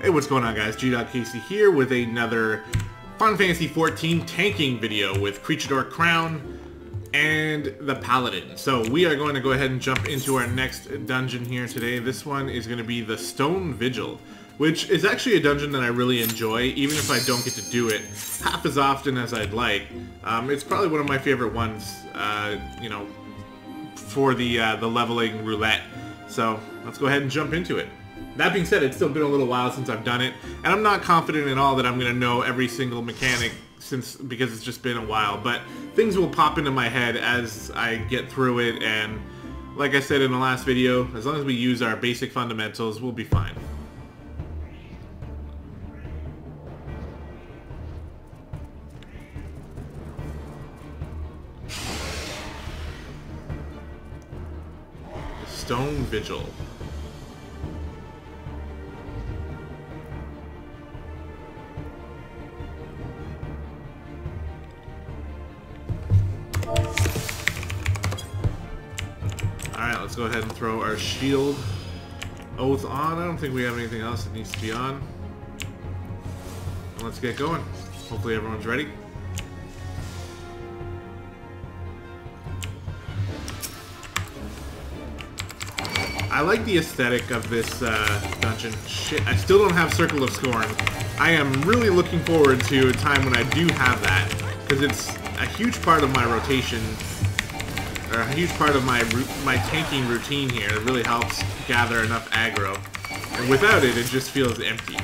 Hey, what's going on, guys? Gdoggcasey here with another Final Fantasy XIV tanking video with Creature Crown and the Paladins. So we are going to go ahead and jump into our next dungeon here today. This one is going to be the Stone Vigil, which is actually a dungeon that I really enjoy, even if I don't get to do it half as often as I'd like. It's probably one of my favorite ones, you know, for the leveling roulette. So let's go ahead and jump into it. That being said, it's still been a little while since I've done it, and I'm not confident at all that I'm going to know every single mechanic because it's just been a while, but things will pop into my head as I get through it, and like I said in the last video, as long as we use our basic fundamentals, we'll be fine. Stone Vigil. Alright, let's go ahead and throw our shield oath on. I don't think we have anything else that needs to be on. And let's get going. Hopefully everyone's ready. I like the aesthetic of this dungeon. Shit, I still don't have Circle of Scorn. I am really looking forward to a time when I do have that, because it's a huge part of my rotation, or a huge part of my tanking routine here. It really helps gather enough aggro, and without it, it just feels empty.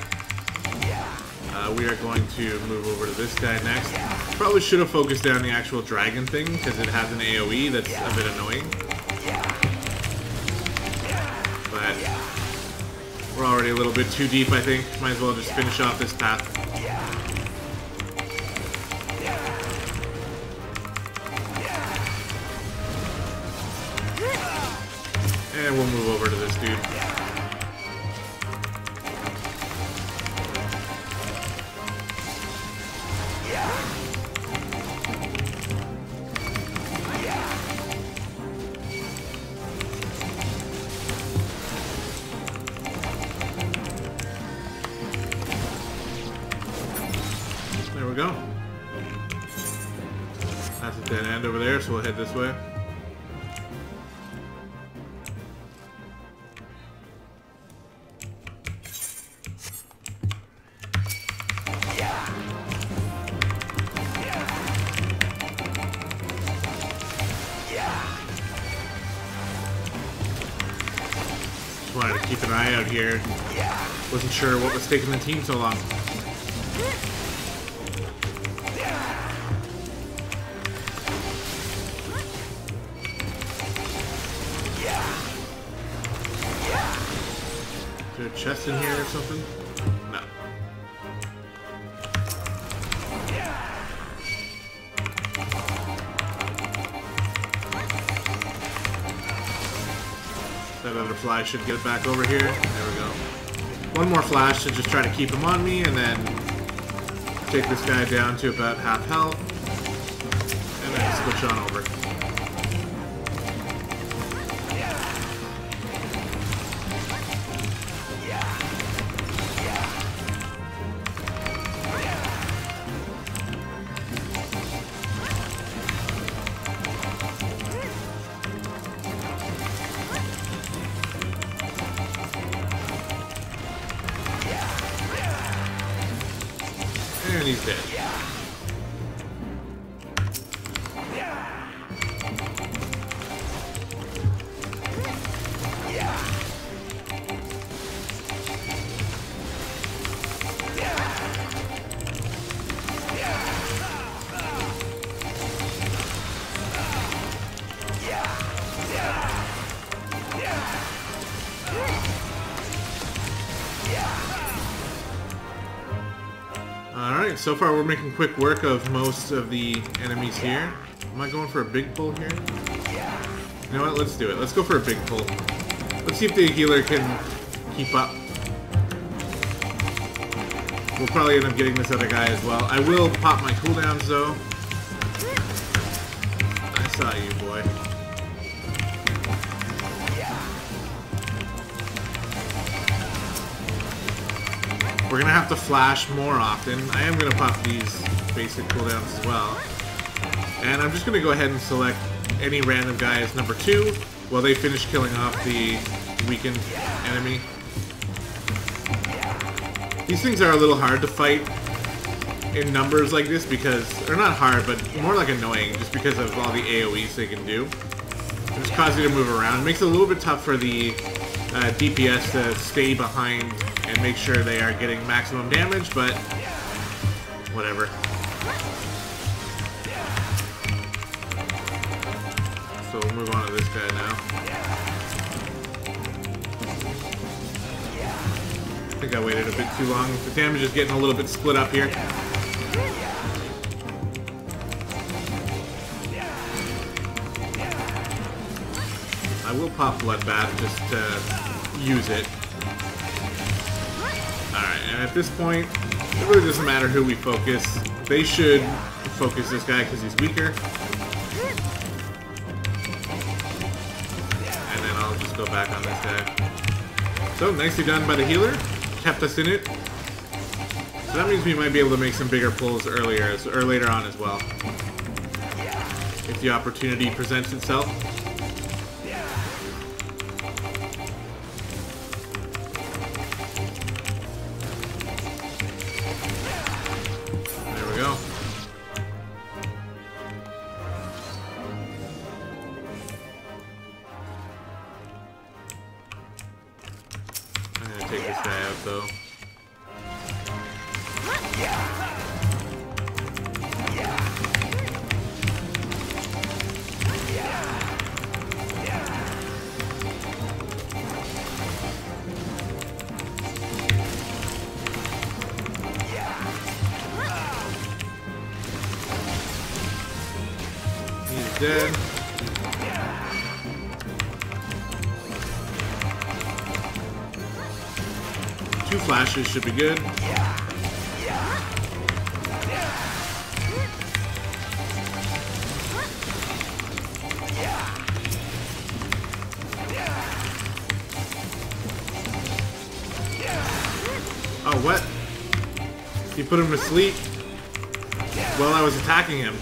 We are going to move over to this guy next. Probably should have focused down the actual dragon thing, because it has an AoE that's a bit annoying. But we're already a little bit too deep, I think. Might as well just finish off this path. And we'll move over to this dude. There we go. That's a dead end over there, so we'll head this way. Just wanted to keep an eye out here. Wasn't sure what was taking the team so long. Is there a chest in here or something? No. That other fly should get it back over here. There we go. One more flash to just try to keep him on me, and then take this guy down to about half health. And then switch on over. And he's dead. Alright, so far we're making quick work of most of the enemies here. Am I going for a big pull here? You know what, let's do it. Let's go for a big pull. Let's see if the healer can keep up. We'll probably end up getting this other guy as well. I will pop my cooldowns though. I saw you, boy. We're gonna have to flash more often. I am gonna pop these basic cooldowns as well. And I'm just gonna go ahead and select any random guy as number 2 while they finish killing off the weakened enemy. These things are a little hard to fight in numbers like this because, or not hard, but more like annoying just because of all the AoEs they can do. It just causes you to move around. It makes it a little bit tough for the DPS to stay behind and make sure they are getting maximum damage, but whatever. So we'll move on to this guy now. I think I waited a bit too long. The damage is getting a little bit split up here. I will pop Bloodbath just to use it. Alright, and at this point, it really doesn't matter who we focus. They should focus this guy because he's weaker. And then I'll just go back on this guy. So, nicely done by the healer. Kept us in it. So that means we might be able to make some bigger pulls earlier, or later on as well. If the opportunity presents itself. There we go. I'm gonna take this guy out though. He's dead. Two flashes should be good. Oh, what? You put him to sleep while I was attacking him.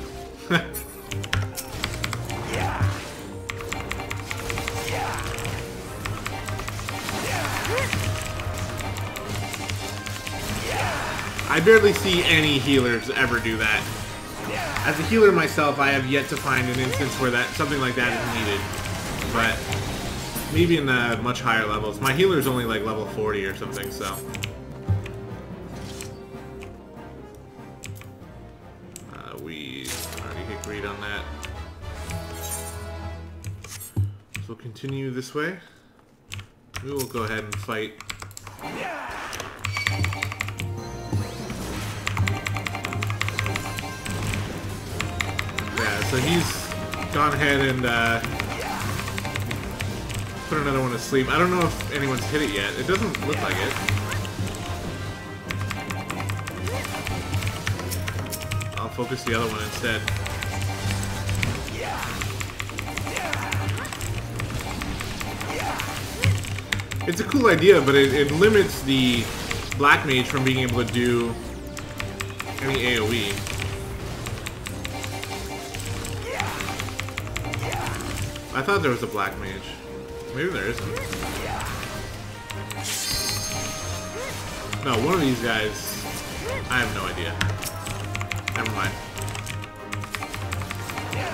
I barely see any healers ever do that. As a healer myself, I have yet to find an instance where something like that is needed. But maybe in the much higher levels. My healer is only like level 40 or something, so. We already hit greed on that. So we'll continue this way. We will go ahead and fight. Yeah, so he's gone ahead and put another one to sleep. I don't know if anyone's hit it yet. It doesn't look like it. I'll focus the other one instead. It's a cool idea, but it limits the Black Mage from being able to do any AoE. I thought there was a Black Mage. Maybe there isn't. No, one of these guys, I have no idea. Never mind.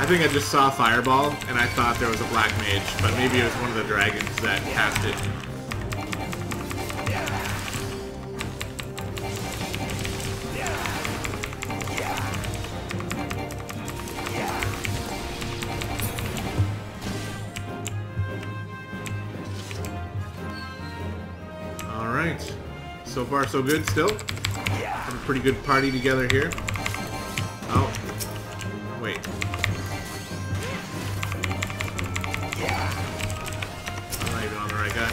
I think I just saw Fireball, and I thought there was a Black Mage, but maybe it was one of the dragons that cast it. Alright. So far, so good still. Have a pretty good party together here. Oh. Wait. I'm not even on the right guy.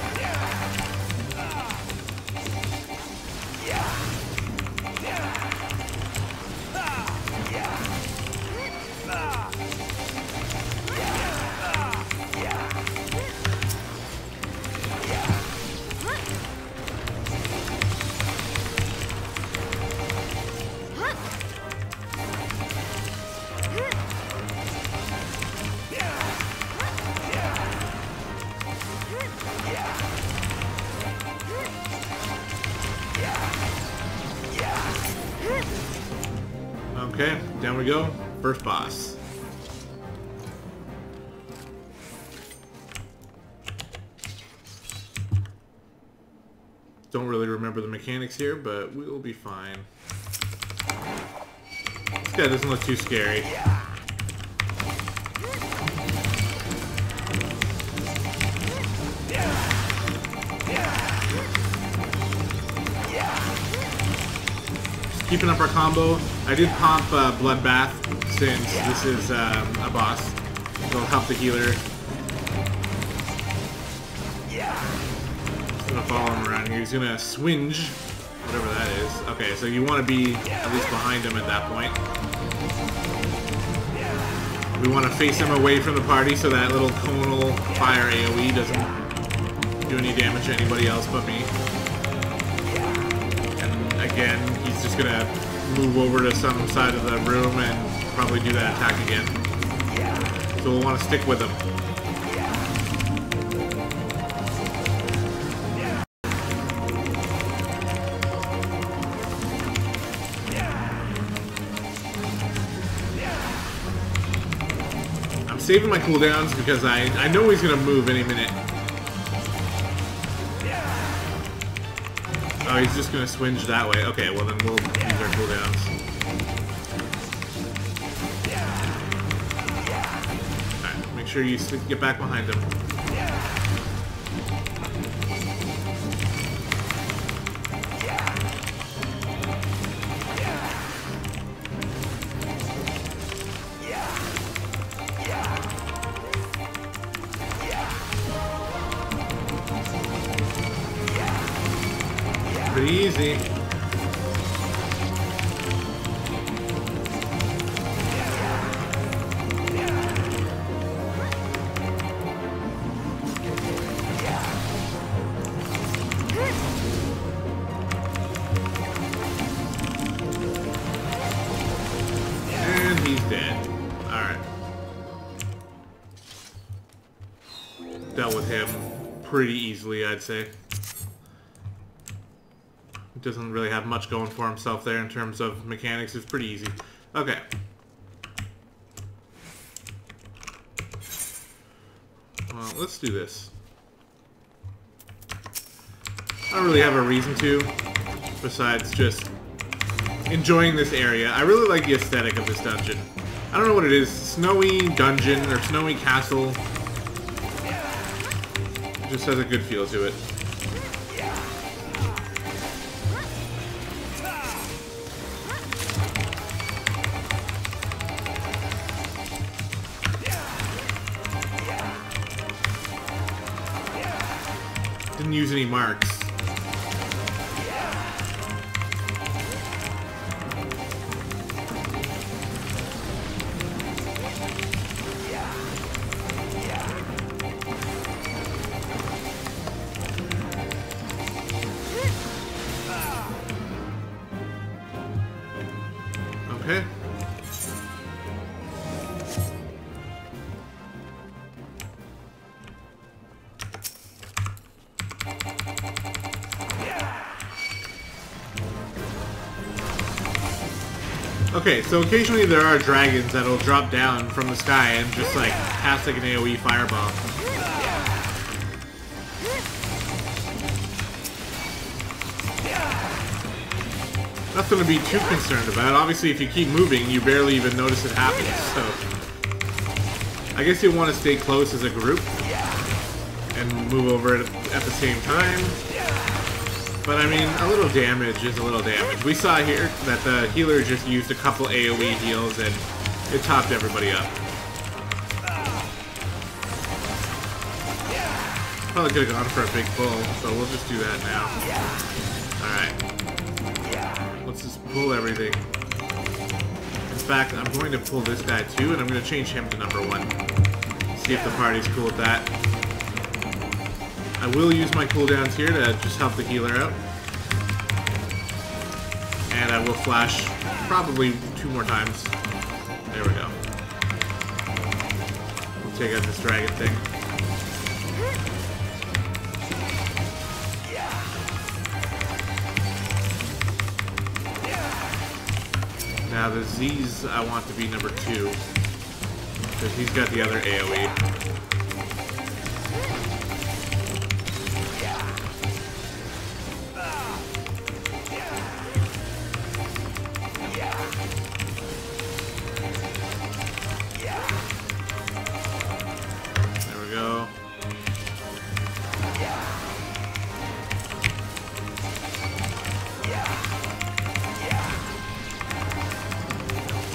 Okay, down we go. First boss. Don't really remember the mechanics here, but we will be fine. This guy doesn't look too scary. Just keeping up our combo. I did pop Bloodbath since this is a boss. It'll help the healer. Gonna follow him around here. He's gonna swinge, whatever that is. Okay, so you want to be at least behind him at that point. We want to face him away from the party so that little conal fire AoE doesn't do any damage to anybody else but me. And again, he's just gonna move over to some side of the room and probably do that attack again. So we'll want to stick with him. Saving my cooldowns because I know he's gonna move any minute. Oh, he's just gonna swinge that way. Okay, well then we'll use our cooldowns. Alright, make sure you get back behind him. Pretty easy. And he's dead. Alright. Dealt with him pretty easily, I'd say. Doesn't really have much going for himself there in terms of mechanics. It's pretty easy. Okay. Well, let's do this. I don't really have a reason to, besides just enjoying this area. I really like the aesthetic of this dungeon. I don't know what it is. Snowy dungeon or snowy castle. It just has a good feel to it. Didn't use any marks. Okay. Okay, so occasionally there are dragons that'll drop down from the sky and just like cast like an AoE fireball. Nothing to be too concerned about. Obviously, if you keep moving, you barely even notice it happens, so I guess you'll want to stay close as a group and move over it at the same time. But I mean, a little damage is a little damage. We saw here that the healer just used a couple AoE heals and it topped everybody up. Probably could have gone for a big pull, so we'll just do that now. Alright. Let's just pull everything. In fact, I'm going to pull this guy too, and I'm going to change him to number 1. See if the party's cool with that. I will use my cooldowns here to just help the healer out. And I will flash probably 2 more times. There we go. We'll take out this dragon thing. Now the Z's I want to be number 2. Because he's got the other AoE. There we go.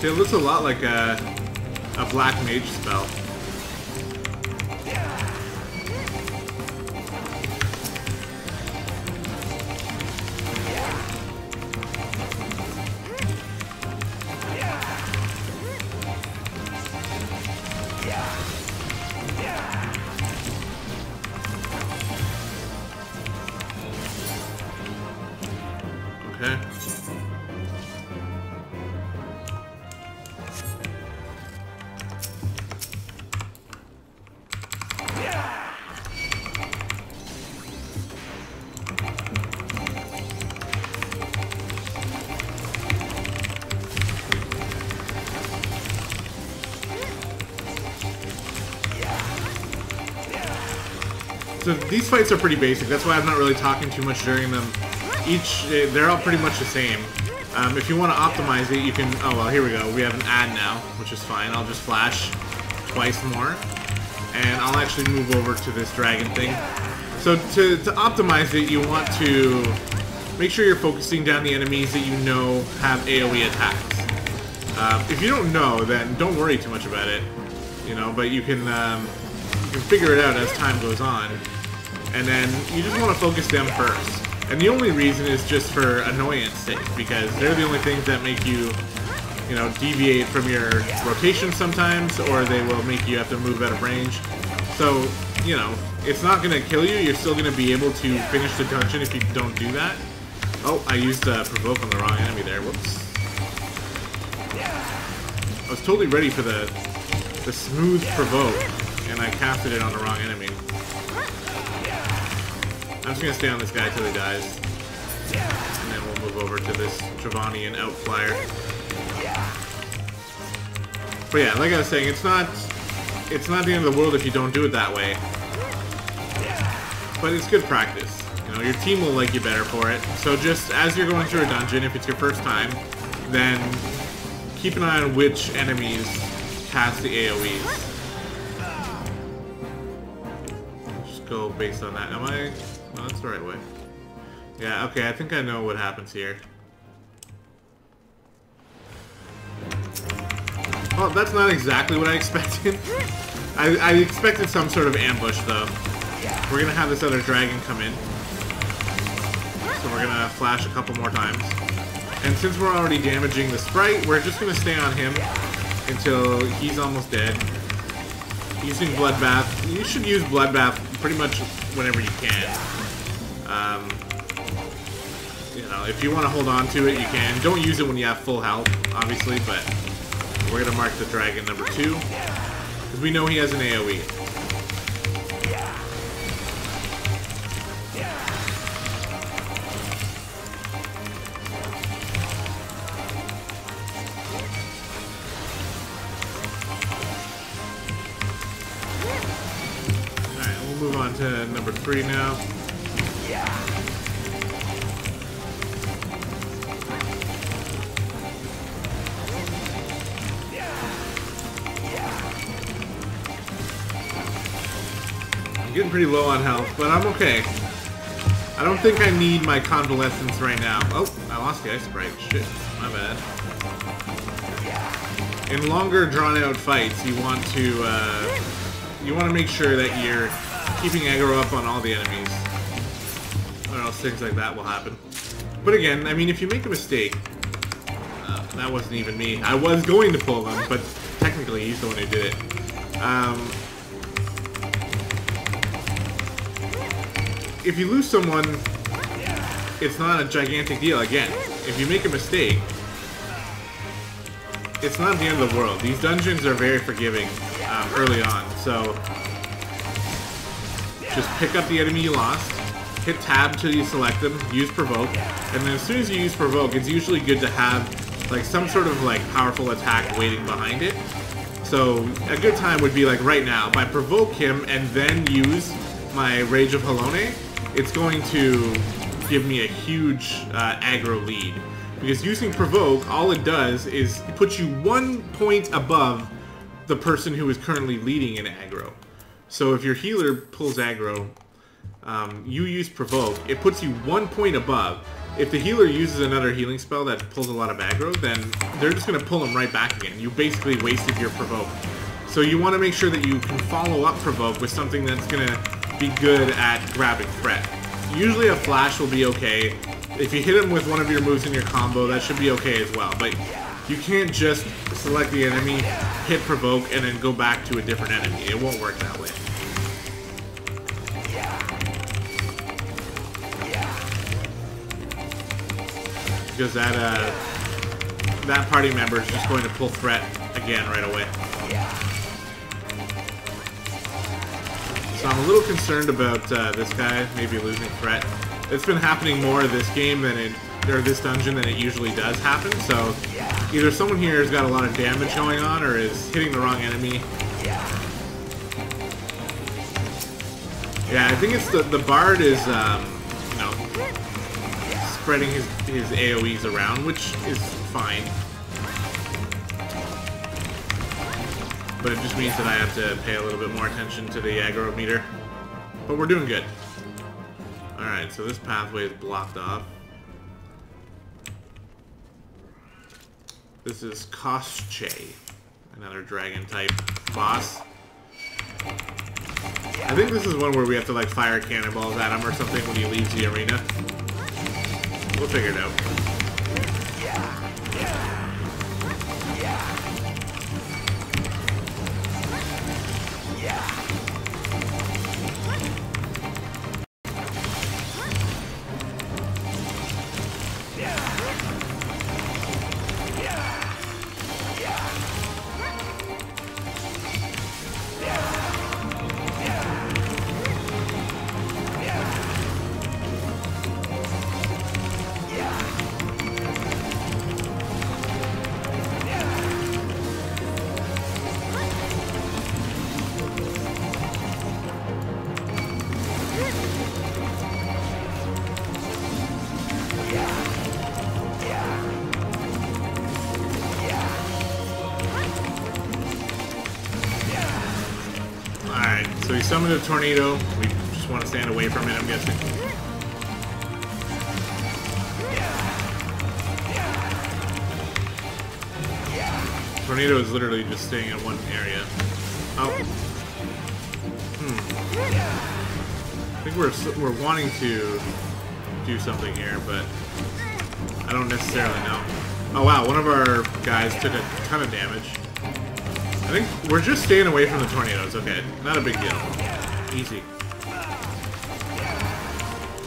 See, it looks a lot like a black mage spell. Okay. So these fights are pretty basic, that's why I'm not really talking too much during them. They're all pretty much the same. If you want to optimize it, you can... Oh, well, here we go. We have an ad now, which is fine. I'll just flash twice more. And I'll actually move over to this dragon thing. So to optimize it, you want to make sure you're focusing down the enemies that you know have AoE attacks. If you don't know, then don't worry too much about it. You know, but you can figure it out as time goes on. And then you just want to focus them first. And the only reason is just for annoyance sake, because they're the only things that make you, you know, deviate from your rotation sometimes, or they will make you have to move out of range. So, you know, it's not going to kill you, you're still going to be able to finish the dungeon if you don't do that. Oh, I used Provoke on the wrong enemy there, whoops. I was totally ready for the smooth Provoke, and I casted it on the wrong enemy. I'm just going to stay on this guy till he dies. And then we'll move over to this Travanian outflyer. But yeah, like I was saying, it's not the end of the world if you don't do it that way. But it's good practice. You know, your team will like you better for it. So just as you're going through a dungeon, if it's your first time, then keep an eye on which enemies cast the AoEs. Just go based on that. Am I... No, that's the right way. Yeah, okay, I think I know what happens here. Well, that's not exactly what I expected. I expected some sort of ambush, though. We're gonna have this other dragon come in. So we're gonna flash a couple more times. And since we're already damaging the sprite, we're just gonna stay on him until he's almost dead. Using Bloodbath. You should use Bloodbath pretty much whenever you can. You know, if you want to hold on to it, you can. Don't use it when you have full health, obviously, but we're going to mark the dragon number 2, because we know he has an AoE. Alright, we'll move on to number 3 now. I'm getting pretty low on health, but I'm okay. I don't think I need my convalescence right now. Oh, I lost the ice sprite. Shit, my bad. In longer, drawn-out fights, you want to make sure that you're keeping aggro up on all the enemies, or else things like that will happen. But again, I mean, if you make a mistake, that wasn't even me. I was going to pull them, but technically he's the one who did it. If you lose someone, it's not a gigantic deal. Again, if you make a mistake, it's not the end of the world. These dungeons are very forgiving early on, so just pick up the enemy you lost, hit tab till you select them, use Provoke, and then as soon as you use Provoke, it's usually good to have like some sort of like powerful attack waiting behind it. So a good time would be like right now. If I provoke him and then use my Rage of Halone, it's going to give me a huge aggro lead. Because using provoke, all it does is put you 1 point above the person who is currently leading in aggro. So if your healer pulls aggro, you use provoke, it puts you 1 point above. If the healer uses another healing spell that pulls a lot of aggro, then they're just going to pull him right back again. You basically wasted your provoke. So you want to make sure that you can follow up provoke with something that's going to be good at grabbing threat. Usually a flash will be okay. If you hit him with one of your moves in your combo, that should be okay as well. But you can't just select the enemy, hit provoke, and then go back to a different enemy. It won't work that way. Because that party member is just going to pull threat again right away. So I'm a little concerned about this guy maybe losing threat. It's been happening more this game than or this dungeon than it usually does happen. So either someone here has got a lot of damage going on or is hitting the wrong enemy. Yeah, I think it's the bard is you know, spreading his AoEs around, which is fine. But it just means that I have to pay a little bit more attention to the aggro meter. But we're doing good. Alright, so this pathway is blocked off. This is Koschei, another dragon type boss. I think this is one where we have to like fire cannonballs at him or something when he leaves the arena. We'll figure it out. So he summoned a tornado. We just want to stand away from it, I'm guessing. Tornado is literally just staying in one area. Oh. I think we're wanting to do something here, but I don't necessarily know. Oh wow, one of our guys took a ton of damage. I think we're just staying away from the tornadoes. Okay, not a big deal. Easy.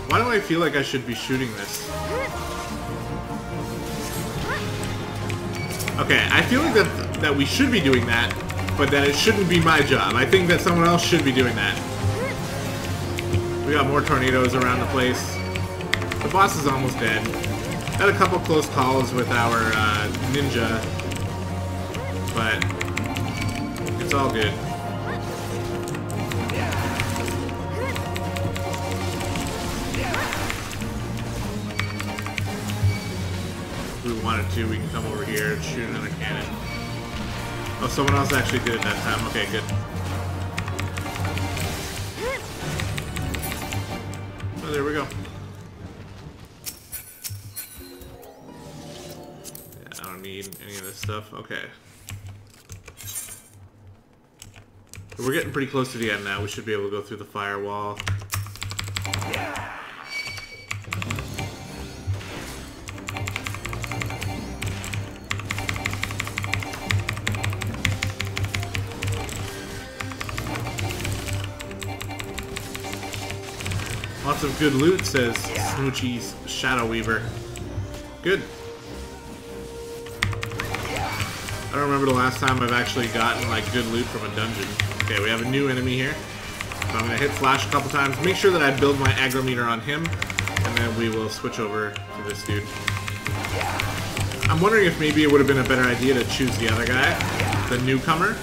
Why do I feel like I should be shooting this? Okay, I feel like that we should be doing that, but that it shouldn't be my job. I think that someone else should be doing that. We got more tornadoes around the place. The boss is almost dead. Had a couple close calls with our ninja, but it's all good. If we wanted to, we can come over here and shoot another cannon. Oh, someone else actually did it that time. Okay, good. Oh, there we go. Yeah, I don't need any of this stuff. Okay. We're getting pretty close to the end now. We should be able to go through the firewall. Lots of good loot, says Smoochie's Shadow Weaver. Good. I don't remember the last time I've actually gotten like good loot from a dungeon. Okay, we have a new enemy here. So I'm gonna hit flash a couple times, make sure that I build my aggro meter on him, and then we will switch over to this dude. I'm wondering if maybe it would have been a better idea to choose the other guy, the newcomer,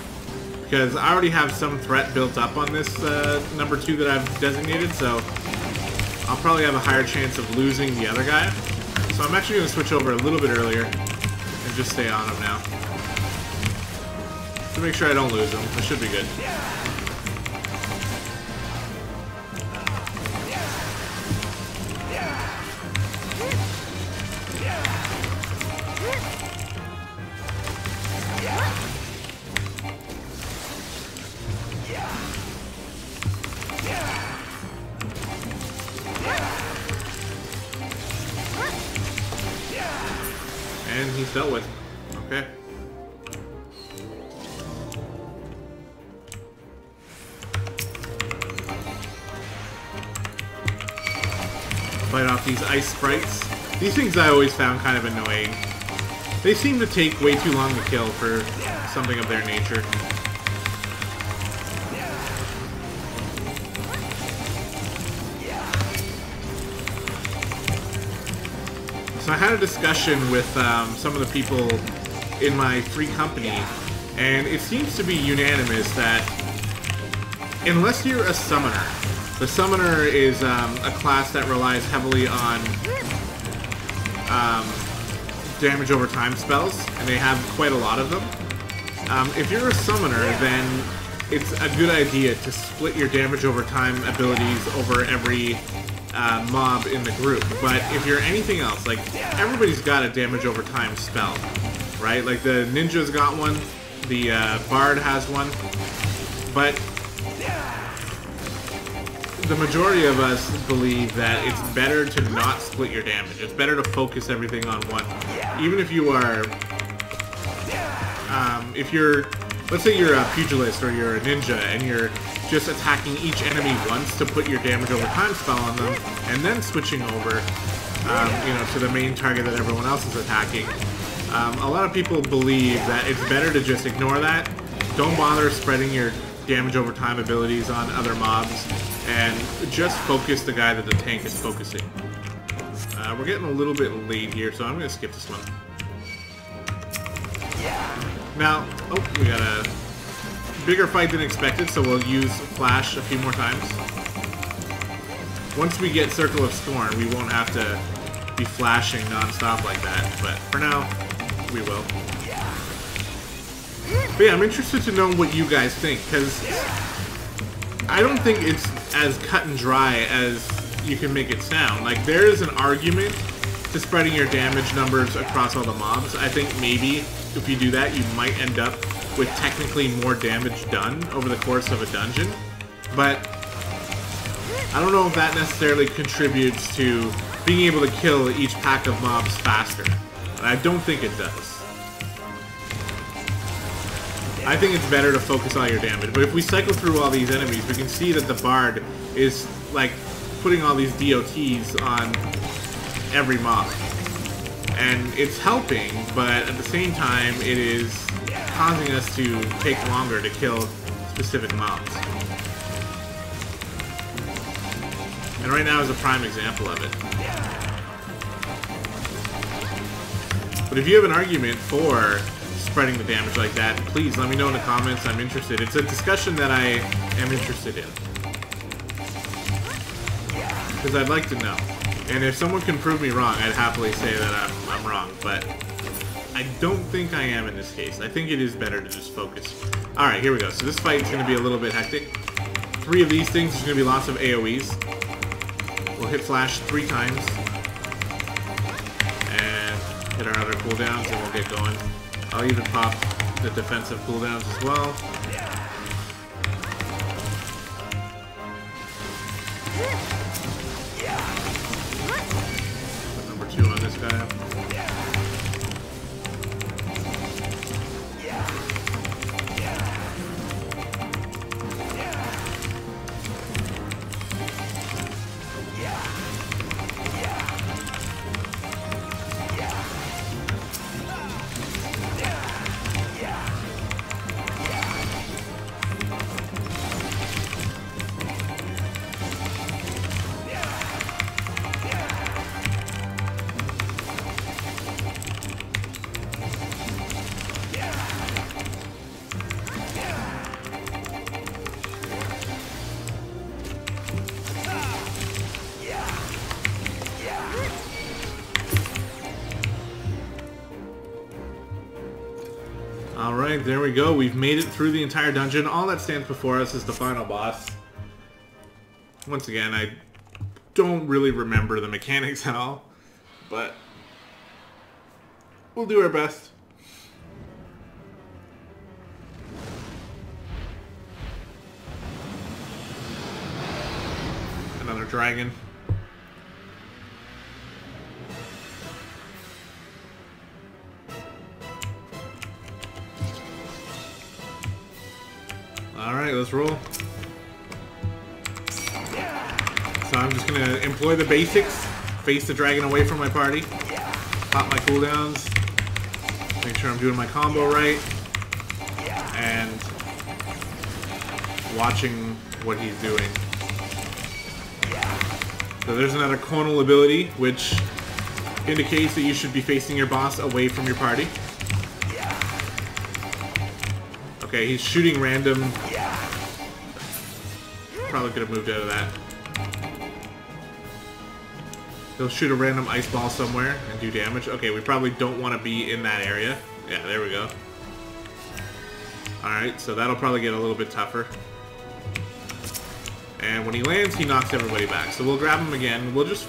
because I already have some threat built up on this number 2 that I've designated, so I'll probably have a higher chance of losing the other guy. So I'm actually going to switch over a little bit earlier and just stay on him now. To make sure I don't lose him. I should be good. And he's dealt with. Okay. Fight off these ice sprites. These things I always found kind of annoying. They seem to take way too long to kill for something of their nature. So I had a discussion with some of the people in my free company, and it seems to be unanimous that unless you're a summoner, the summoner is a class that relies heavily on damage over time spells, and they have quite a lot of them. If you're a summoner, then it's a good idea to split your damage over time abilities over every mob in the group. But if you're anything else, like, everybody's got a damage over time spell, right? Like, the ninja's got one, the bard has one, but the majority of us believe that it's better to not split your damage. It's better to focus everything on one. Even if you are, if you're, let's say you're a pugilist or you're a ninja and you're just attacking each enemy once to put your damage over time spell on them, and then switching over, you know, to the main target that everyone else is attacking. A lot of people believe that it's better to just ignore that. Don't bother spreading your damage over time abilities on other mobs, and just focus the guy that the tank is focusing. We're getting a little bit late here, so I'm going to skip this one. Now, oh, we got a bigger fight than expected, so we'll use Flash a few more times. Once we get Circle of Scorn, we won't have to be flashing non-stop like that, but for now, we will. But yeah, I'm interested to know what you guys think, because I don't think it's as cut and dry as you can make it sound. Like, there is an argument to spreading your damage numbers across all the mobs. I think maybe if you do that, you might end up with technically more damage done over the course of a dungeon. But I don't know if that necessarily contributes to being able to kill each pack of mobs faster. And I don't think it does. I think it's better to focus all your damage. But if we cycle through all these enemies, we can see that the Bard is, like, putting all these DOTs on every mob. And it's helping, but at the same time, it is causing us to take longer to kill specific mobs. And right now is a prime example of it. But if you have an argument for spreading the damage like that, please let me know in the comments. I'm interested. It's a discussion that I am interested in, because I'd like to know. And if someone can prove me wrong, I'd happily say that I'm wrong, but I don't think I am in this case. I think it is better to just focus. Alright, here we go. So this fight is going to be a little bit hectic. 3 of these things, there's going to be lots of AoEs. We'll hit Flash 3 times. And hit our other cooldowns, and we'll get going. I'll even pop the defensive cooldowns as well. Put number 2 on this guy. Alright, there we go. We've made it through the entire dungeon. All that stands before us is the final boss. Once again, I don't really remember the mechanics at all, but we'll do our best. Another dragon. Alright, let's roll. So I'm just going to employ the basics, face the dragon away from my party, pop my cooldowns, make sure I'm doing my combo right, and watching what he's doing. So there's another conal ability, which indicates that you should be facing your boss away from your party. Okay, he's shooting random. Probably could have moved out of that. He'll shoot a random ice ball somewhere and do damage. Okay, we probably don't want to be in that area. Yeah, there we go. Alright, so that'll probably get a little bit tougher. And when he lands, he knocks everybody back. So we'll grab him again. We'll just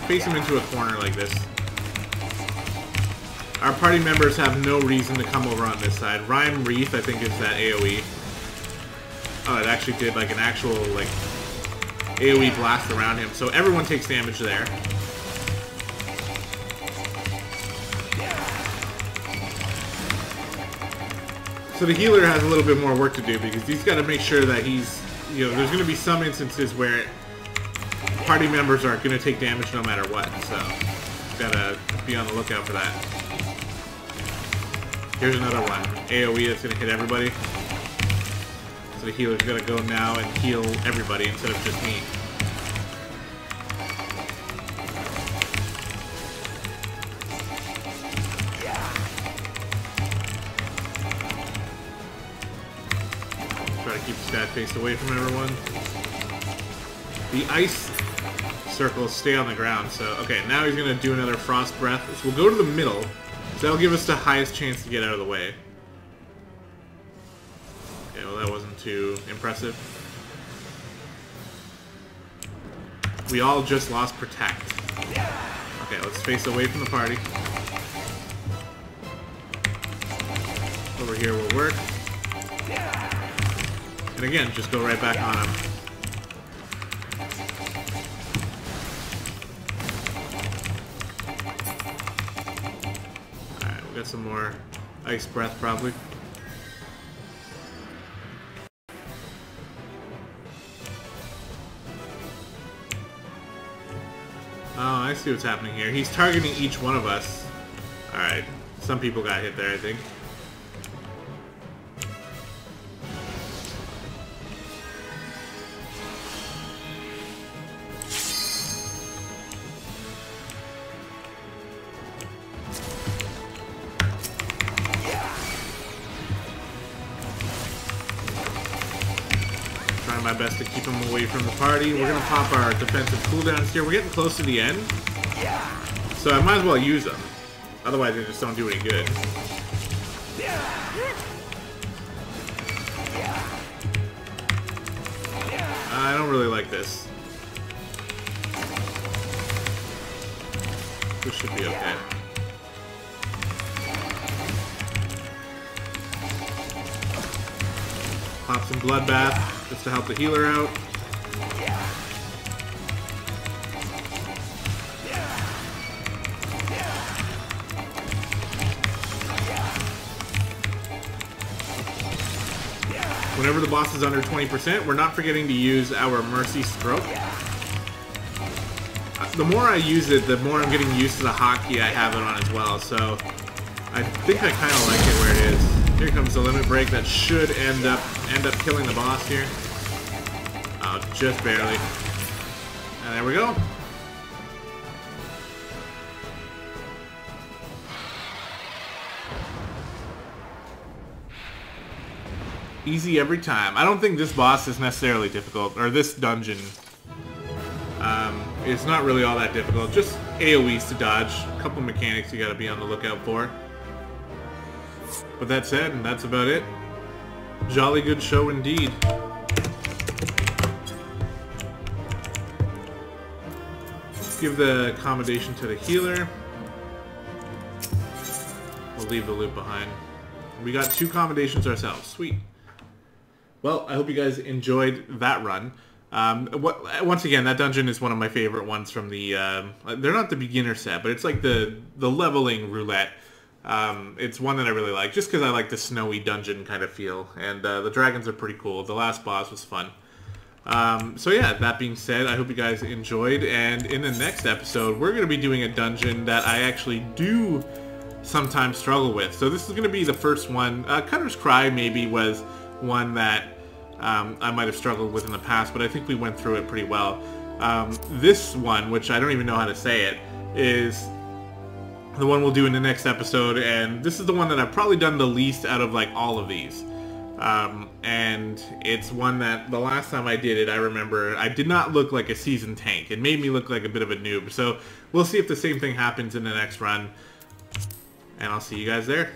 face him into a corner like this. Our party members have no reason to come over on this side. Rhyme Wreath, I think, is that AoE. Oh, it actually did like an actual like AoE blast around him. So everyone takes damage there. So the healer has a little bit more work to do because he's got to make sure that he's, you know, there's going to be some instances where party members are going to take damage no matter what. So got to be on the lookout for that. Here's another one. AoE that's going to hit everybody. So the healer's going to go now and heal everybody instead of just me. Try to keep the stat face away from everyone. The ice circles stay on the ground. So, okay, now he's going to do another frost breath. So we'll go to the middle. So that'll give us the highest chance to get out of the way. Okay, well that wasn't too impressive. We all just lost Protect. Okay, let's face away from the party. Over here will work. And again, just go right back on him. Got some more ice breath, probably. Oh, I see what's happening here. He's targeting each one of us. Alright. Some people got hit there, I think. My best to keep him away from the party. We're gonna pop our defensive cooldowns here. We're getting close to the end, so I might as well use them. Otherwise, they just don't do any good. I don't really like this. This should be okay. Pop some bloodbath. Just to help the healer out. Whenever the boss is under 20%, we're not forgetting to use our Mercy Stroke. The more I use it, the more I'm getting used to the hotkey I have it on as well, so I think I kind of like it where it is. Here comes the limit break that should end up killing the boss here. Oh, just barely. And there we go. Easy every time. I don't think this boss is necessarily difficult, or this dungeon. It's not really all that difficult. Just AoEs to dodge. A couple mechanics you gotta be on the lookout for. With that said, and that's about it. Jolly good show indeed. Give the accommodation to the healer. We'll leave the loot behind. We got 2 accommodations ourselves. Sweet. Well, I hope you guys enjoyed that run. Once again, that dungeon is one of my favorite ones from the... they're not the beginner set, but it's like the leveling roulette. It's one that I really like, just because I like the snowy dungeon kind of feel. And the dragons are pretty cool. The last boss was fun. So yeah, that being said, I hope you guys enjoyed. And in the next episode, we're going to be doing a dungeon that I actually do sometimes struggle with. So this is going to be the first one. Cutter's Cry maybe was one that I might have struggled with in the past, but I think we went through it pretty well. This one, which I don't even know how to say it, is the one we'll do in the next episode, and this is the one that I've probably done the least out of like all of these. And it's one that the last time I did it, I remember I did not look like a seasoned tank. It made me look like a bit of a noob. So we'll see if the same thing happens in the next run, and I'll see you guys there.